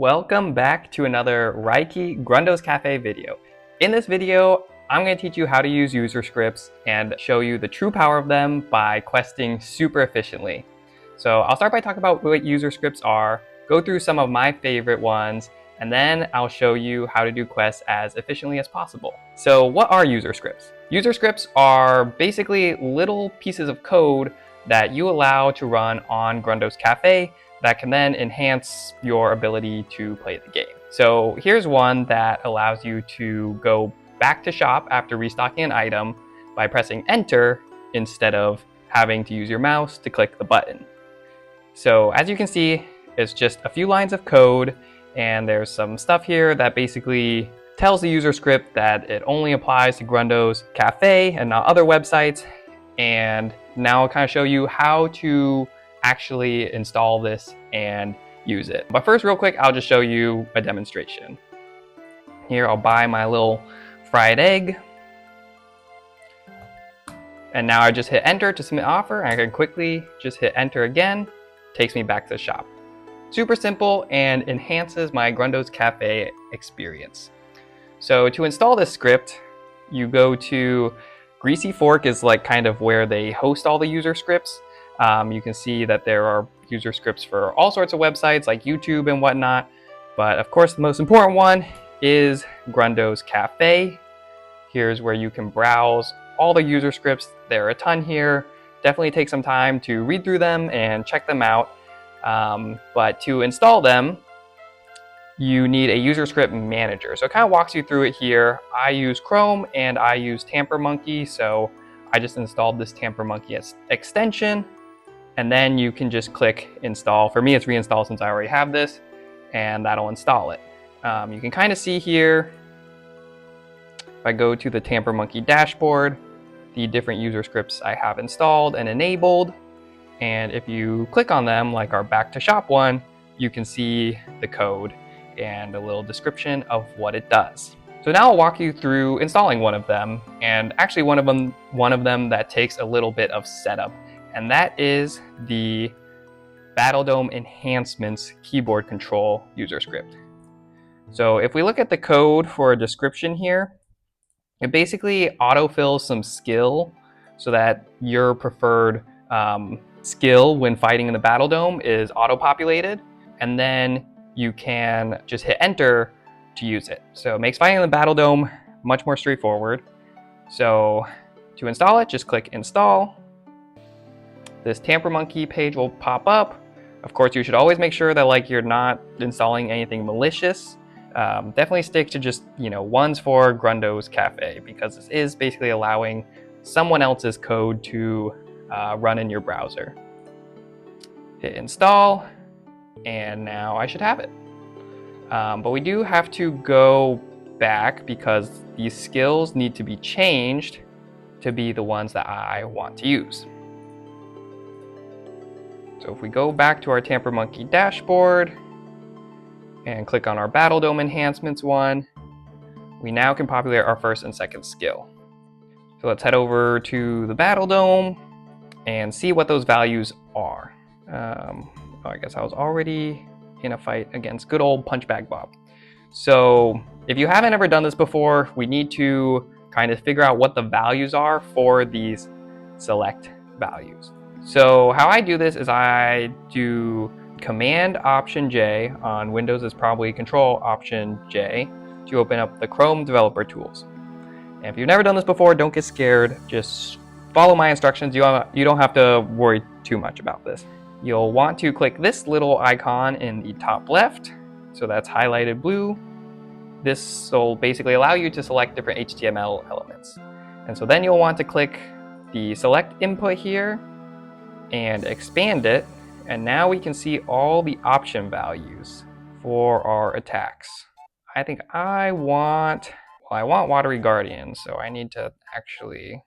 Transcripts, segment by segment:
Welcome back to another Reiki Grundo's Cafe video. In this video, I'm going to teach you how to use user scripts and show you the true power of them by questing super efficiently. So I'll start by talking about what user scripts are, go through some of my favorite ones, and then I'll show you how to do quests as efficiently as possible. So what are user scripts? User scripts are basically little pieces of code that you allow to run on Grundo's Cafe that can then enhance your ability to play the game. So here's one that allows you to go back to shop after restocking an item by pressing enter instead of having to use your mouse to click the button. So as you can see, it's just a few lines of code, and there's some stuff here that basically tells the user script that it only applies to Grundo's Cafe and not other websites. And now I'll kind of show you how to actually install this and use it. But first, real quick, I'll just show you a demonstration. Here, I'll buy my little fried egg. And now I just hit enter to submit offer. I can quickly just hit enter again. Takes me back to the shop. Super simple and enhances my Grundo's Cafe experience. So to install this script, you go to Greasy Fork is like kind of where they host all the user scripts. You can see that there are user scripts for all sorts of websites like YouTube and whatnot. But of course, the most important one is Grundo's Cafe. Here's where you can browse all the user scripts. There are a ton here. Definitely take some time to read through them and check them out. But to install them, you need a user script manager. So it kind of walks you through it here. I use Chrome and I use TamperMonkey. So I just installed this TamperMonkey extension. And then you can just click install. For me, it's reinstall since I already have this, and that'll install it. You can kind of see here, if I go to the TamperMonkey dashboard, the different user scripts I have installed and enabled. And if you click on them, like our back to shop one, you can see the code and a little description of what it does. So now I'll walk you through installing one of them, and actually one of them that takes a little bit of setup. And that is the Battledome Enhancements keyboard control user script. So if we look at the code for a description here, it basically autofills some skill so that your preferred skill when fighting in the Battledome is auto-populated, and then you can just hit enter to use it. So it makes fighting in the Battledome much more straightforward. So to install it, just click install. This TamperMonkey page will pop up. Of course, you should always make sure that you're not installing anything malicious. Definitely stick to just ones for Grundo's Cafe, because this is basically allowing someone else's code to run in your browser. Hit install, and now I should have it. But we do have to go back because these skills need to be changed to be the ones that I want to use. So if we go back to our TamperMonkey dashboard and click on our Battledome Enhancements one, we now can populate our first and second skill. So let's head over to the Battledome and see what those values are. I guess I was already in a fight against good old Punchbag Bob. So if you haven't ever done this before, we need to kind of figure out what the values are for these select values. So how I do this is I do Command Option J, on Windows is probably Control Option J, to open up the Chrome Developer Tools. And if you've never done this before, don't get scared. Just follow my instructions. You don't have to worry too much about this. You'll want to click this little icon in the top left. So that's highlighted blue. This will basically allow you to select different HTML elements. And so then you'll want to click the select input here and expand it. And now we can see all the option values for our attacks. I think I want Watery Guardian, so I need to actually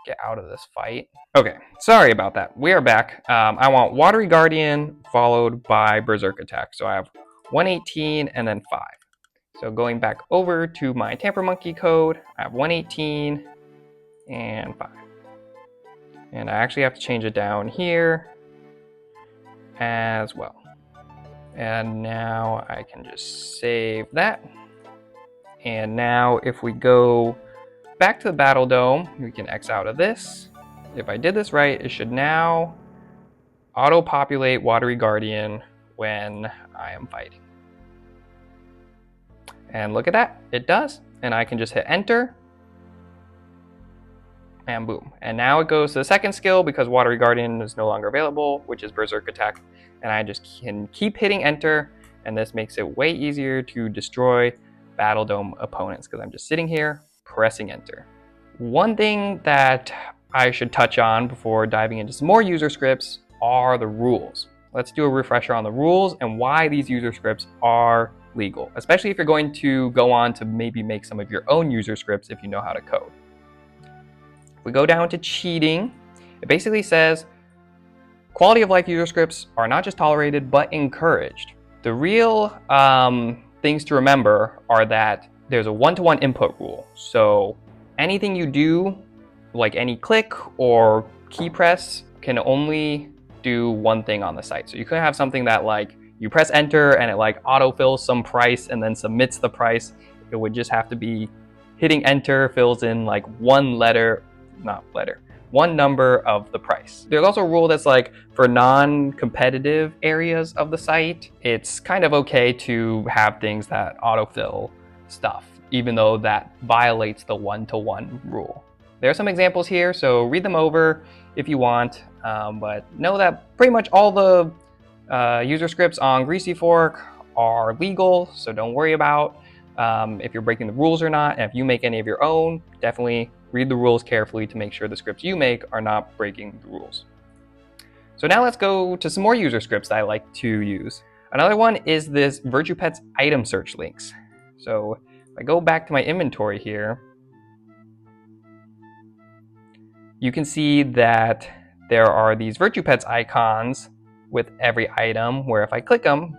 get out of this fight. Okay, sorry about that. We are back. I want Watery Guardian followed by Berserk Attack. So I have 118 and then 5. So going back over to my TamperMonkey code, I have 118 and 5. And I actually have to change it down here as well. And now I can just save that. And now if we go back to the battle dome, we can X out of this. If I did this right, it should now auto-populate Watery Guardian when I am fighting. And look at that, it does. And I can just hit enter. And boom. And now it goes to the second skill because Watery Guardian is no longer available, which is Berserk Attack. And I just can keep hitting enter, and this makes it way easier to destroy Battle Dome opponents because I'm just sitting here pressing enter. One thing that I should touch on before diving into some more user scripts are the rules. Let's do a refresher on the rules and why these user scripts are legal, especially if you're going to go on to maybe make some of your own user scripts if you know how to code. If we go down to cheating, it basically says quality of life user scripts are not just tolerated, but encouraged. The real things to remember are that there's a one-to-one input rule. So anything you do, like any click or key press, can only do one thing on the site. So you could have something that like you press enter and it like autofills some price and then submits the price. It would just have to be hitting enter fills in like one number of the price. There's also a rule that's like for non-competitive areas of the site, it's kind of okay to have things that autofill stuff, even though that violates the one-to-one rule. There are some examples here, so read them over if you want, but know that pretty much all the user scripts on Greasy Fork are legal, so don't worry about if you're breaking the rules or not. And if you make any of your own, definitely read the rules carefully to make sure the scripts you make are not breaking the rules. So now let's go to some more user scripts that I like to use. Another one is this Virtue Pets item search links. So if I go back to my inventory here, you can see that there are these Virtue Pets icons with every item where if I click them,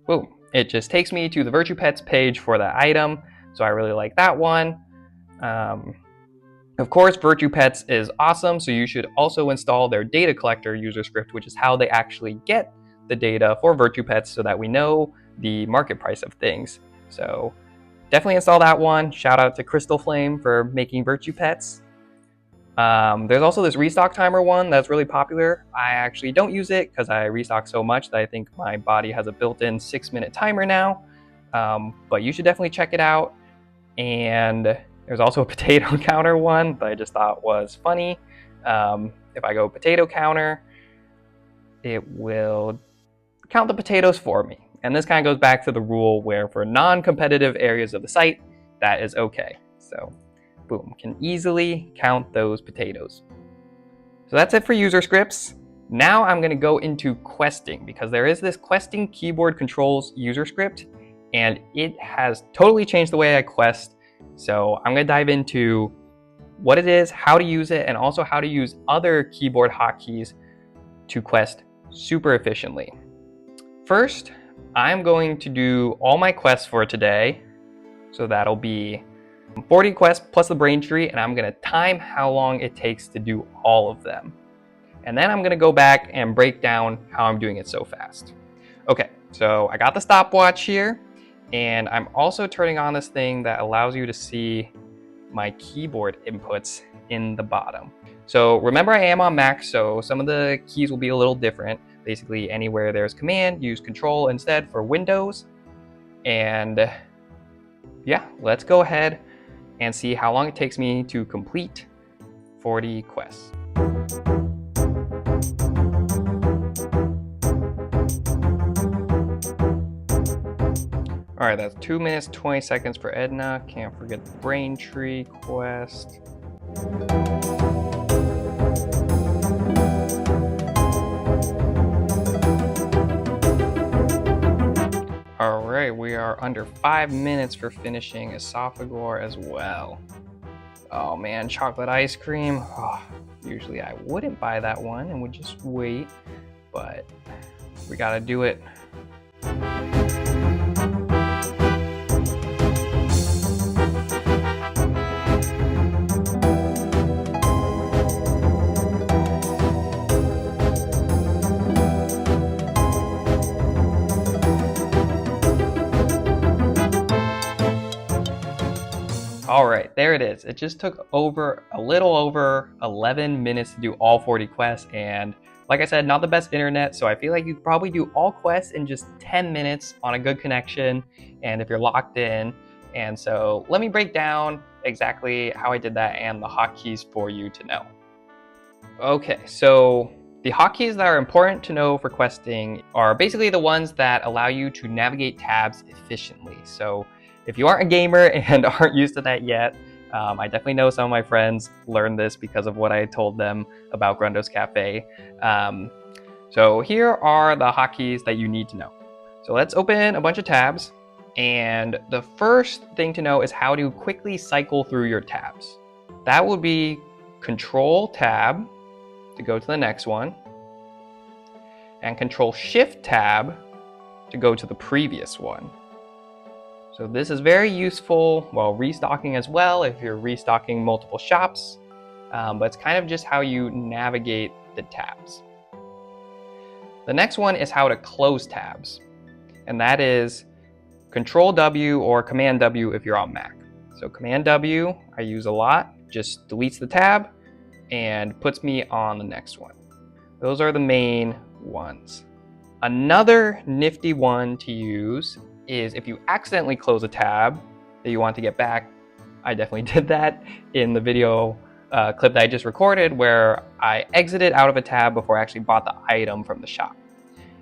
boom, it just takes me to the Virtue Pets page for that item. So I really like that one. Of course, Virtue Pets is awesome, so you should also install their data collector user script, which is how they actually get the data for Virtue Pets so that we know the market price of things. So definitely install that one. Shout out to Crystal Flame for making Virtue Pets. There's also this restock timer one that's really popular. I actually don't use it because I restock so much that I think my body has a built-in 6-minute timer now. But you should definitely check it out. And there's also a potato counter one that I just thought was funny. If I go potato counter, it will count the potatoes for me. And this kind of goes back to the rule where for non-competitive areas of the site, that is okay. So boom, can easily count those potatoes. So that's it for user scripts. Now I'm gonna go into questing because there is this questing keyboard controls user script and it has totally changed the way I quest. So I'm gonna dive into what it is, how to use it, and also how to use other keyboard hotkeys to quest super efficiently. First, I'm going to do all my quests for today. So that'll be 40 quests plus the brain tree, and I'm gonna time how long it takes to do all of them. And then I'm gonna go back and break down how I'm doing it so fast. Okay, so I got the stopwatch here, and I'm also turning on this thing that allows you to see my keyboard inputs in the bottom. So remember I am on Mac, so some of the keys will be a little different. Basically anywhere there's command, use control instead for Windows. And yeah, let's go ahead and see how long it takes me to complete 40 quests. All right, that's 2 minutes, 20 seconds for Edna. Can't forget the brain tree quest. All right, we are under 5 minutes for finishing Esophagore as well. Oh man, chocolate ice cream. Oh, usually I wouldn't buy that one and would just wait, but we gotta do it. All right, there it is. It just took a little over 11 minutes to do all 40 quests, and like I said, not the best internet, so I feel like you could probably do all quests in just 10 minutes on a good connection, and if you're locked in. And so let me break down exactly how I did that and the hotkeys for you to know. Okay, so the hotkeys that are important to know for questing are basically the ones that allow you to navigate tabs efficiently. So if you aren't a gamer and aren't used to that yet, I definitely know some of my friends learned this because of what I told them about Grundo's Cafe. So here are the hotkeys that you need to know. So let's open a bunch of tabs. And the first thing to know is how to quickly cycle through your tabs. That would be Control Tab to go to the next one, and Control Shift Tab to go to the previous one. So this is very useful while restocking as well, if you're restocking multiple shops, but it's kind of just how you navigate the tabs. The next one is how to close tabs, and that is Control W or Command W if you're on Mac. So Command W I use a lot, just deletes the tab and puts me on the next one. Those are the main ones. Another nifty one to use is if you accidentally close a tab that you want to get back. I definitely did that in the video clip that I just recorded, where I exited out of a tab before I actually bought the item from the shop.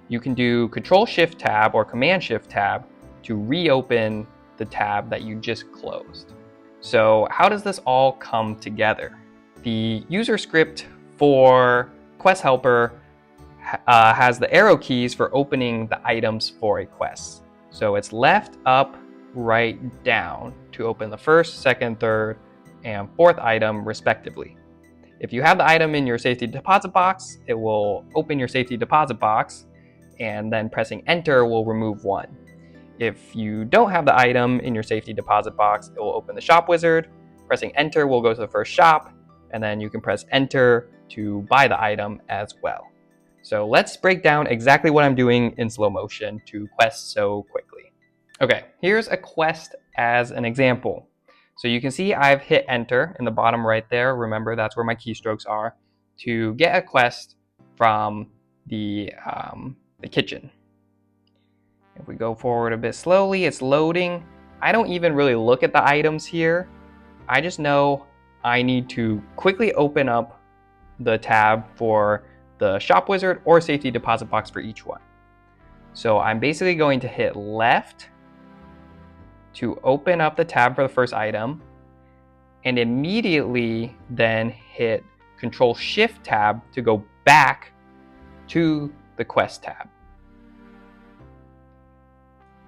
You can do Control Shift Tab or Command Shift Tab to reopen the tab that you just closed. So how does this all come together? The user script for Quest Helper has the arrow keys for opening the items for a quest. So it's left, up, right, down to open the first, second, third, and fourth item respectively. If you have the item in your safety deposit box, it will open your safety deposit box, and then pressing enter will remove one. If you don't have the item in your safety deposit box, it will open the shop wizard. Pressing enter will go to the first shop, and then you can press enter to buy the item as well. So let's break down exactly what I'm doing in slow motion to quest so quickly. Okay, here's a quest as an example. So you can see I've hit enter in the bottom right there. Remember, that's where my keystrokes are to get a quest from the kitchen. If we go forward a bit slowly, it's loading. I don't even really look at the items here. I just know I need to quickly open up the tab for the shop wizard or safety deposit box for each one. So I'm basically going to hit left to open up the tab for the first item, and immediately then hit Control Shift Tab to go back to the quest tab.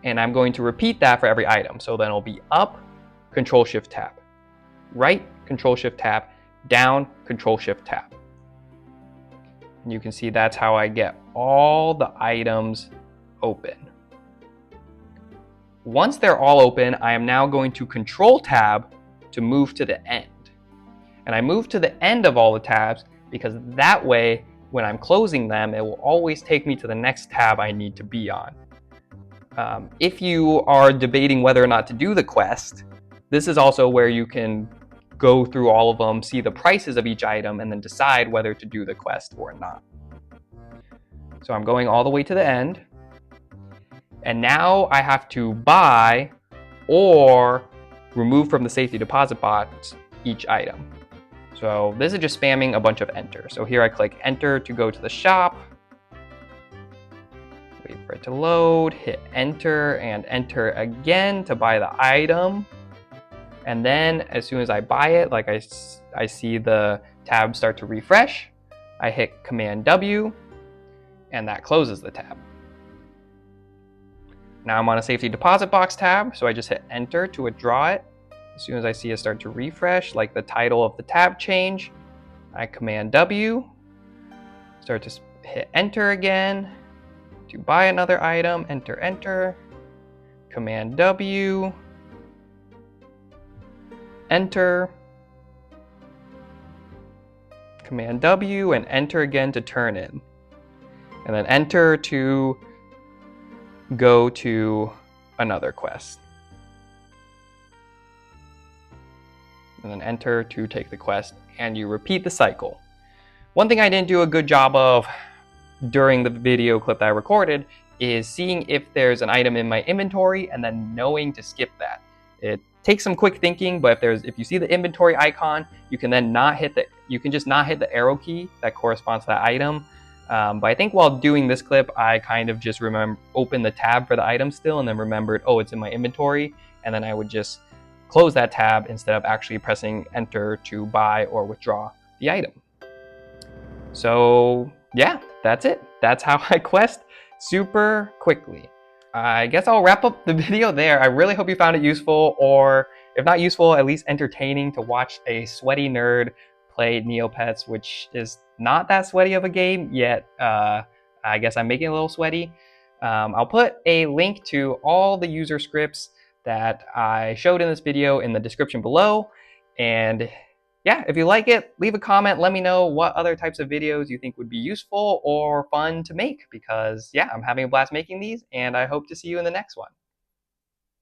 And I'm going to repeat that for every item. So then it'll be up, Control Shift Tab, right, Control Shift Tab, down, Control Shift Tab. And you can see that's how I get all the items open. Once they're all open, I am now going to Control Tab to move to the end. And I move to the end of all the tabs because that way, when I'm closing them, it will always take me to the next tab I need to be on. If you are debating whether or not to do the quest, this is also where you can go through all of them, see the prices of each item, and then decide whether to do the quest or not. So I'm going all the way to the end. And now I have to buy or remove from the safety deposit box each item. So this is just spamming a bunch of enter. So here I click enter to go to the shop. Wait for it to load, hit enter and enter again to buy the item. And then as soon as I buy it, like I see the tab start to refresh, I hit Command W and that closes the tab. Now I'm on a safety deposit box tab, so I just hit enter to withdraw it. As soon as I see it start to refresh, like the title of the tab change, I Command W, start to hit enter again. To buy another item, enter, enter, Command W, enter, Command W, and enter again to turn in. And then enter to go to another quest. and then enter to take the quest, and you repeat the cycle. One thing I didn't do a good job of during the video clip that I recorded is seeing if there's an item in my inventory and then knowing to skip that. It takes some quick thinking, but if you see the inventory icon, you can then just not hit the arrow key that corresponds to that item. But I think while doing this clip, I kind of just opened the tab for the item still and then remembered, oh, it's in my inventory. And then I would just close that tab instead of actually pressing enter to buy or withdraw the item. So yeah, that's it. That's how I quest super quickly. I guess I'll wrap up the video there. I really hope you found it useful, or if not useful, at least entertaining to watch a sweaty nerd play Neopets, which is not that sweaty of a game, yet I guess I'm making it a little sweaty. I'll put a link to all the user scripts that I showed in this video in the description below. And yeah, if you like it, leave a comment. Let me know what other types of videos you think would be useful or fun to make, because yeah, I'm having a blast making these, and I hope to see you in the next one.